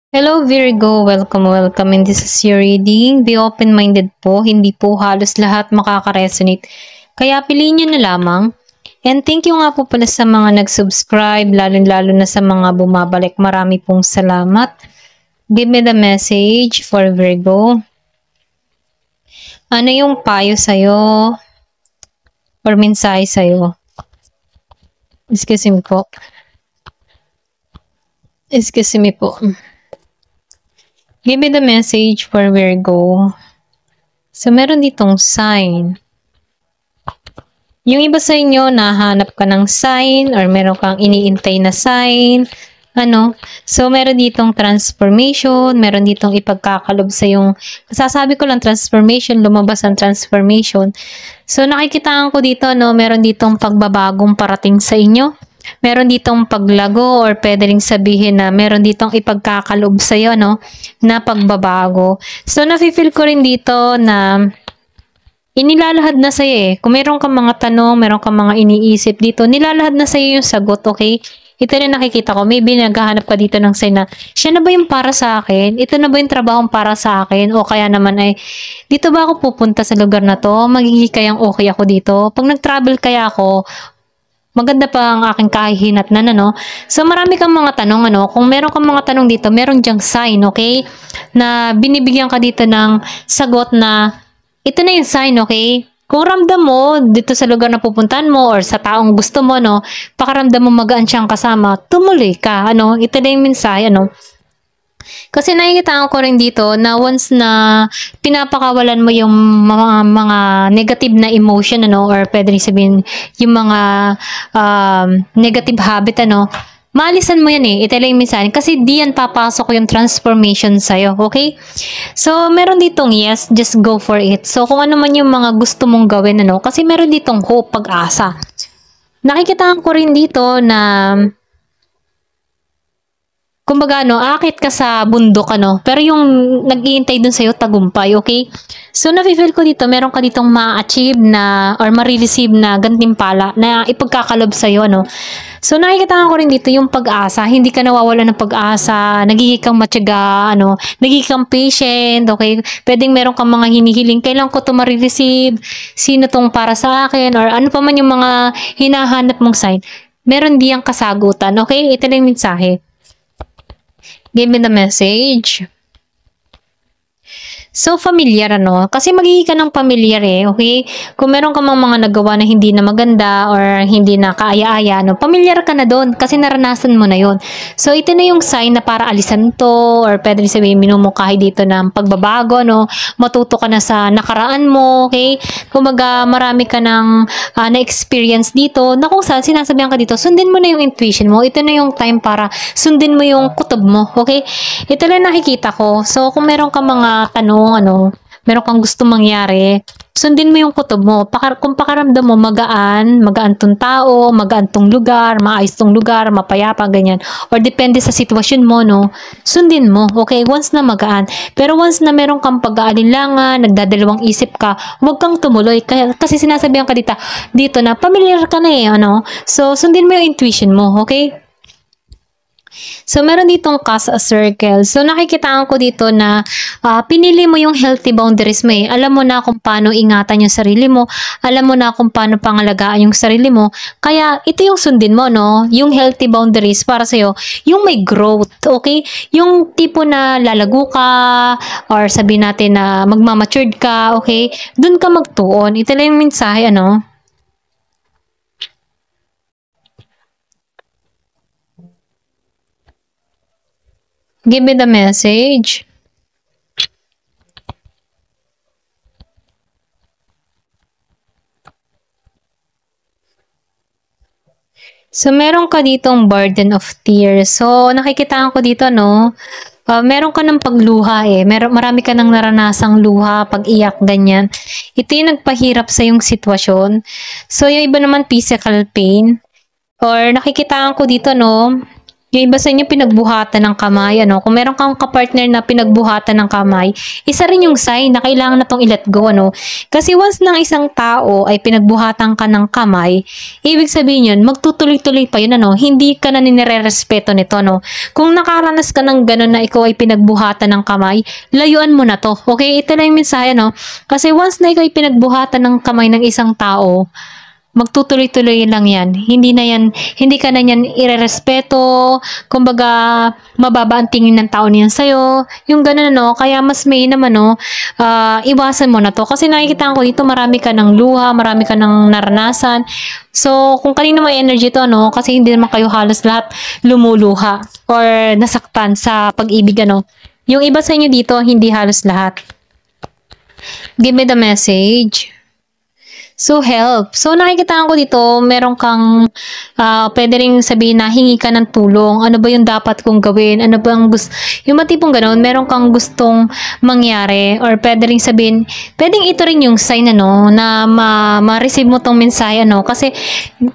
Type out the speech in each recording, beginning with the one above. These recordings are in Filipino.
Hello Virgo, welcome in this is your reading. Be open-minded po, hindi po halos lahat makaka-resonate. Kaya piliin nyo na lamang. And thank you nga po pala sa mga nag-subscribe, lalo na sa mga bumabalik. Marami pong salamat. Give me the message for Virgo. Ano yung payo sa'yo? Or mensahe sa'yo? Excuse me po. Excuse me po. Give me the message for Virgo. So, meron ditong sign. Yung iba sa inyo, nahanap ka ng sign or meron kang iniintay na sign. So, meron ditong transformation, meron ditong ipagkakalob sa yung, sasabi ko lang transformation, lumabas ang transformation. So, nakikitaan ko dito, meron ditong pagbabagong parating sa inyo. Meron ditong paglago or pwede ring sabihin na meron ditong ipagkakalob sa'yo, na pagbabago. So, nafe-feel ko rin dito na inilalahad na sa'yo Kung meron kang mga tanong, meron kang mga iniisip dito, nilalahad na sa'yo yung sagot, okay? Ito rin nakikita ko, maybe naghahanap ka dito ng sign na, siya na ba yung para sa akin? Ito na ba yung trabahong para sa akin? O kaya naman ay, dito ba ako pupunta sa lugar na to? Magiging kayang okay ako dito? Pag nag-travel kaya ako, maganda pa ang aking kahihinatnan, So, marami kang mga tanong, Kung meron kang mga tanong dito, meron diyang sign, okay? Na binibigyan ka dito ng sagot na, ito na yung sign, okay? Kung ramdam mo, dito sa lugar na pupuntahan mo, or sa taong gusto mo, pakaramdam mo magaan siyang kasama, tumuloy ka, Ito na yung mensahe, Kasi nakikita ko rin dito na once na pinapakawalan mo yung mga negative na emotion, or pwede rin sabihin yung mga negative habit, maalisan mo yan Ito lang yung minsan. Kasi di yan papasok yung transformation sa'yo, okay? So, meron ditong yes, just go for it. So, kung ano man yung mga gusto mong gawin, kasi meron ditong hope, pag-asa. Nakikita ko rin dito na kumbaga, akit ka sa bundok, pero yung nag-iintay dun sa'yo, tagumpay, okay? So, nafe-feel ko dito, meron ka ditong ma-achieve na, or ma-receive na gantimpala na ipagkakalob sa'yo, So, nakikita ko rin dito yung pag-asa, hindi ka nawawala ng pag-asa, nagiging kang matyaga, nagiging kang patient, okay? Pwedeng meron kang mga hinihiling, kailan ko to ma-receive, sino tong para sa akin, or ano pa man yung mga hinahanap mong sign, meron diyang kasagutan, okay? Ito lang yung mensahe. Give me the message. So, familiar, Kasi magiging ka ng familiar, okay? Kung meron ka mga nagawa na hindi na maganda or hindi na kaaya-aya, familiar ka na doon kasi naranasan mo na yon. So, ito na yung sign na para alisan to or pwede rin sabihin, minumungkahi dito ng pagbabago, Matuto ka na sa nakaraan mo, okay? Kumaga, marami ka ng na-experience dito na kung saan sinasabihan ka dito, sundin mo na yung intuition mo. Ito na yung time para sundin mo yung kutob mo, okay? Ito lang nakikita ko. So, kung meron ka mga tanong, meron kang gusto mangyari, sundin mo yung kutob mo. Kung pakaramdam mo, magaan tong tao, magaan tong lugar, maayos tong lugar, mapayapa, ganyan. Or depende sa sitwasyon mo, sundin mo, okay? Once na magaan. Pero once na meron kang pag-aalinlangan, nagdadalawang isip ka, huwag kang tumuloy. Kasi sinasabihan ka dito na, familiar ka na So, sundin mo yung intuition mo, okay? So, meron ditong cause a circle. So, nakikitaan ko dito na pinili mo yung healthy boundaries mo Alam mo na kung paano ingatan yung sarili mo. Alam mo na kung paano pangalagaan yung sarili mo. Kaya, ito yung sundin mo, Yung healthy boundaries para sa'yo. Yung may growth, okay? Yung tipo na lalago ka or sabihin natin na magmamatured ka, okay? Doon ka magtuon. Ito lang yung mensahe, Give me the message. So, meron ka ditong burden of tears. So, nakikitaan ko dito, meron ka ng pagluha marami ka ng naranasang luha, pag-iyak, ganyan. Ito yung nagpahirap sa yung sitwasyon. So, yung iba naman physical pain. Or nakikitaan ko dito, Yung iba sa inyo pinagbuhatan ng kamay, ano? Kung meron kang kapartner na pinagbuhatan ng kamay, isa rin yung sign na kailangan na tong i-let go, ano? Kasi once ng isang tao ay pinagbuhatan ka ng kamay, ibig sabihin yun, magtutuloy-tuloy pa yun, ano? Hindi ka na nire-respeto nito, no? Kung nakaranas ka ng gano'n na ikaw ay pinagbuhatan ng kamay, layuan mo na to, okay? Ito lang yung mensahe, no? Kasi once na ikaw ay pinagbuhatan ng kamay ng isang tao, magtutuloy-tuloy lang yan. Hindi ka na yan irerespeto, kumbaga, mababa ang tingin ng tao niyan sa'yo, yung ganun, no? Kaya mas may naman, no, iwasan mo na to. Kasi nakikita ko dito, marami ka ng luha, marami ka ng naranasan. So, kung kanino may energy to, no, kasi hindi naman kayo halos lahat lumuluha or nasaktan sa pag-ibig, ano. Yung iba sa inyo dito, hindi halos lahat. Give me the message. So, help. So, nakikita ko dito, meron kang, pwede rin sabihin na hingi ka ng tulong. Ano ba yung dapat kong gawin? Ano ba ang gusto? Yung matipong gano'n, meron kang gustong mangyari. Or pwede rin sabihin, pwedeng ito rin yung sign, ano, na ma-receive mo tong mensahe, ano. Kasi,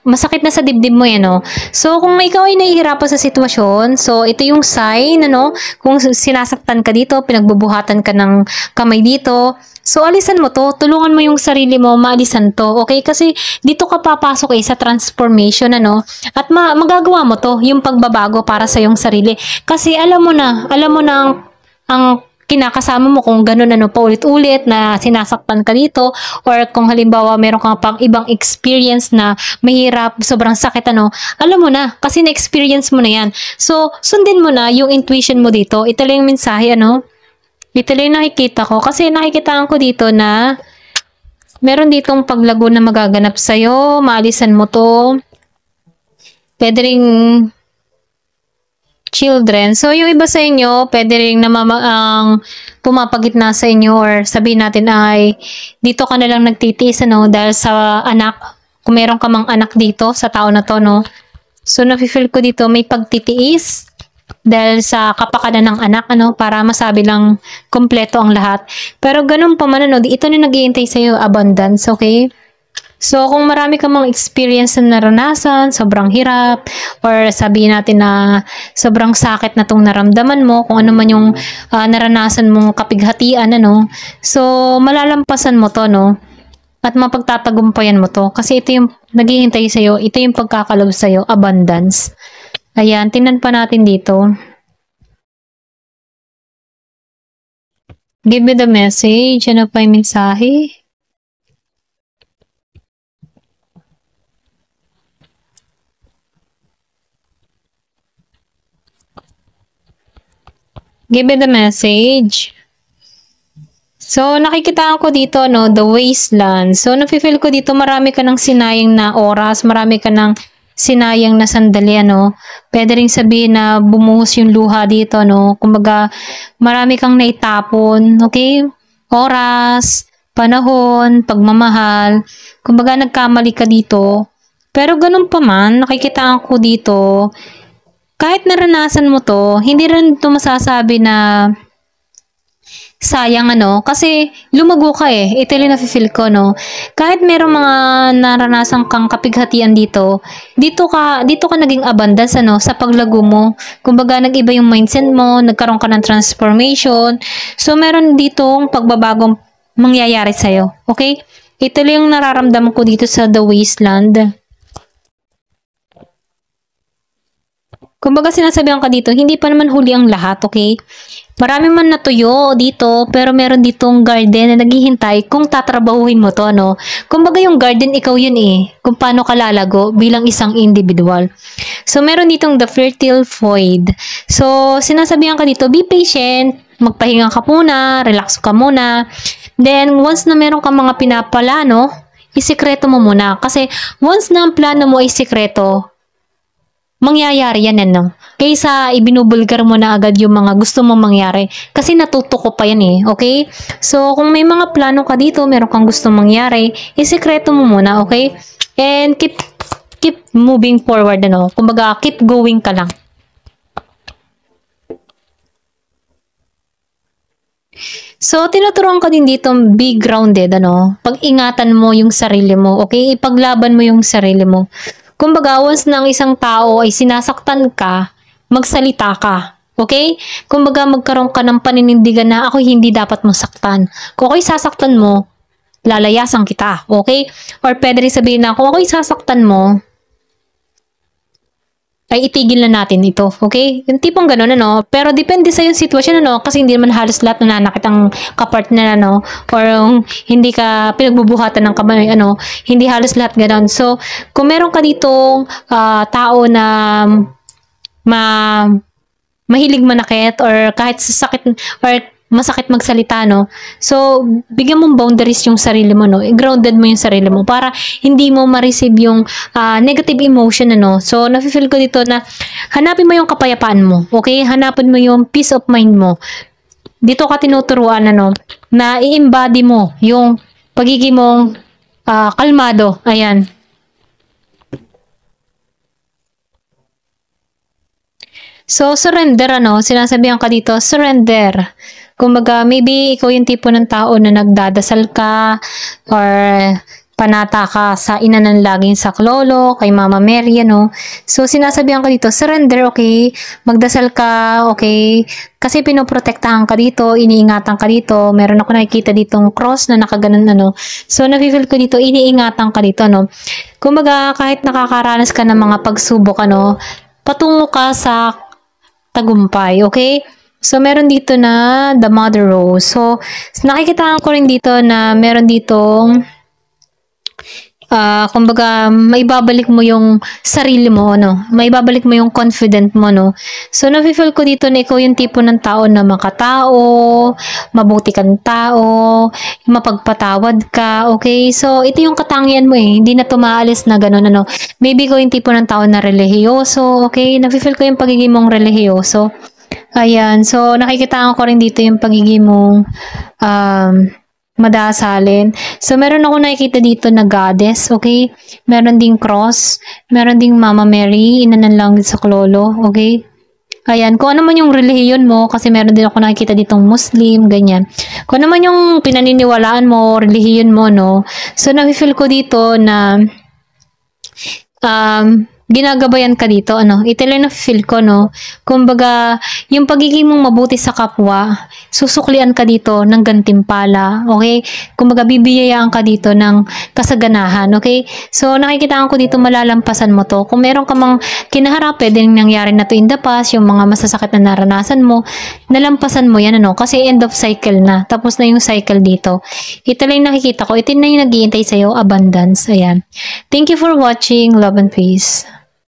masakit na sa dibdib mo, yan, no. So, kung ikaw ay nahihirapan sa sitwasyon, so, ito yung sign, ano. Kung sinasaktan ka dito, pinagbubuhatan ka ng kamay dito, so, alisan mo to. Tulungan mo yung sarili mo, maalisan to. Okay? Kasi, dito ka papasok sa transformation, ano? At magagawa mo to, yung pagbabago para sa yung sarili. Kasi, alam mo na ang kinakasama mo kung ganun, ano, paulit-ulit na sinasaktan ka dito, or kung halimbawa meron kang pang ibang experience na mahirap, sobrang sakit, ano, alam mo na, kasi na-experience mo na yan. So, sundin mo na yung intuition mo dito. Ito lang yung mensahe, ano? Ito lang yung nakikita ko. Kasi nakikitaan ko dito na meron ditong paglago na magaganap sa'yo. Maalisan mo to. Pwede ring children. So, yung iba sa inyo, pwede ring pumapagitna sa inyo, or sabihin natin ay dito ka na lang nagtitiis, ano, dahil sa anak. Kung meron ka mang anak dito sa tao na to, no. So, nafe-feel ko dito may pagtitiis dahil sa kapakanan ng anak, ano, para masabi lang kompleto ang lahat. Pero ganun pa man, ano, ito na nag-iintay sa'yo, abundance, okay? So, kung marami ka mang experience na naranasan, sobrang hirap, or sabihin natin na sobrang sakit na tong naramdaman mo, kung ano man yung naranasan mong kapighatian, ano, so, malalampasan mo to, no? At mapagtatagumpayan mo to. Kasi ito yung naghihintay sa'yo, ito yung pagkakalob sa'yo, abundance. Ayan, tingnan pa natin dito. Give me the message. Ano pa yung mensahe? Give me the message. So, nakikita ko dito, no, the wasteland. So, nafe-feel ko dito, marami ka ng sinayang na oras, marami ka ng sinayang na sandali, ano. Pwede rin sabihin na bumuhos yung luha dito, no. Kumbaga, marami kang naitapon, okay? Oras, panahon, pagmamahal. Kumbaga, nagkamali ka dito. Pero ganun pa man, nakikita ko dito, kahit naranasan mo to, hindi rin ito masasabi na sayang, ano, kasi lumago ka ito yung nafe-feel ko, no. Kahit merong mga naranasan kang kapighatian dito ka naging abundance, ano, sa paglago mo. Kumbaga, nag-iba yung mindset mo, nagkaroon ka ng transformation. So, meron ditong pagbabagong mangyayari sa'yo, okay? Ito lang yung nararamdaman ko dito sa The Wasteland. Kumbaga, sinasabihan ka dito, hindi pa naman huli ang lahat, okay? Marami man natuyo dito, pero meron ditong garden na naghihintay kung tatrabahuhin mo to, no? Kumbaga yung garden, ikaw yun kung paano ka lalago bilang isang individual. So, meron ditong the fertile void. So, sinasabihan ka dito, be patient, magpahinga ka muna, relax ka muna. Then, once na meron ka mga pinapalano, isikreto mo muna. Kasi, once na ang plano mo ay sikreto, mangyayari yan, no? Kaysa ibinubulgar mo na agad yung mga gusto mong mangyari. Kasi natutuko pa yan, okay? So, kung may mga plano ka dito, meron kang gusto mangyari, isikreto mo muna, okay? And keep moving forward, ano? Kumbaga, keep going ka lang. So, tinuturuan ka din dito, be grounded, ano? Pag-ingatan mo yung sarili mo, okay? Ipaglaban mo yung sarili mo. Kumbaga, once ng isang tao ay sinasaktan ka, magsalita ka. Okay? Kumbaga magkaroon ka ng paninindigan na ako hindi dapat mo saktan. Kung ako'y sasaktan mo, lalayasan kita. Okay? Or pwede rin sabihin na kung ako'y sasaktan mo, ay itigil na natin ito. Okay? Yung tipong ganun, ano? Pero depende sa yung sitwasyon, ano? Kasi hindi naman halos lahat nananakit ang kapartner, ano? Or hindi ka pinagbubuhatan ng kamay, ano? Hindi halos lahat ganun. So, kung meron ka ditong tao na mahilig manakit or kahit sa sakit or masakit magsalita, no? So, bigyan mong boundaries yung sarili mo, no? I-grounded mo yung sarili mo para hindi mo ma-receive yung negative emotion, ano? So, nafe-feel ko dito na hanapin mo yung kapayapaan mo, okay? Hanapin mo yung peace of mind mo. Dito ka tinuturuan, ano? Na i-embody mo yung pagiging mong kalmado. Ayan. So, surrender, ano? Sinasabihan ka dito, surrender. Kumbaga, maybe ikaw yung tipo ng tao na nagdadasal ka or panata ka sa ina ng laging saklolo, kay Mama Mary, ano? So, sinasabihan ka dito, surrender, okay? Magdasal ka, okay? Kasi pinoprotektahan ka dito, iniingatan ka dito. Meron ako nakikita ditong cross na nakaganon, ano? So, nafe-feel ko dito, iniingatan ka dito, no? Kumbaga, kahit nakakaranas ka ng mga pagsubok, ano, patungo ka sa tagumpay, okay? So, meron dito na the mother rose. So, nakikita ko rin dito na meron ditong kumbaga, maibabalik mo yung sarili mo, no? Maibabalik mo yung confident mo, no? So, nafe-feel ko dito na ikaw yung tipo ng tao na makatao, mabuti kang tao, mapagpatawad ka, okay? So, ito yung katangian mo eh. Hindi na tumaalis na gano'n, ano? Maybe ikaw yung tipo ng tao na relihiyoso, okay? Nafe-feel ko yung pagiging mong relihiyoso. Ayan. So, nakikita ko rin dito yung pagiging mong madasalin. So, meron ako nakikita dito na goddess, okay? Meron ding cross, meron ding Mama Mary, ina ng langit sa klolo, okay? Ayan, kung ano man yung relihiyon mo, kasi meron din ako nakikita ditong Muslim, ganyan. Kung ano man yung pinaniniwalaan mo, relihiyon mo, no? So, nafe-feel ko dito na ginagabayan ka dito, ano, ito lang na-feel ko, no, kumbaga, yung pagiging mong mabuti sa kapwa, susuklian ka dito ng gantimpala, okay, kumbaga, bibiyayaan ka dito ng kasaganahan, okay, so, nakikita ko dito, malalampasan mo to, kung meron ka mang kinaharap, pwedeng nangyari na to in the past, yung mga masasakit na naranasan mo, nalampasan mo yan, ano, kasi end of cycle na, tapos na yung cycle dito, ito lang nakikita ko, ito na yung nag-iintay sa'yo, abundance, ayan, thank you for watching, love and peace.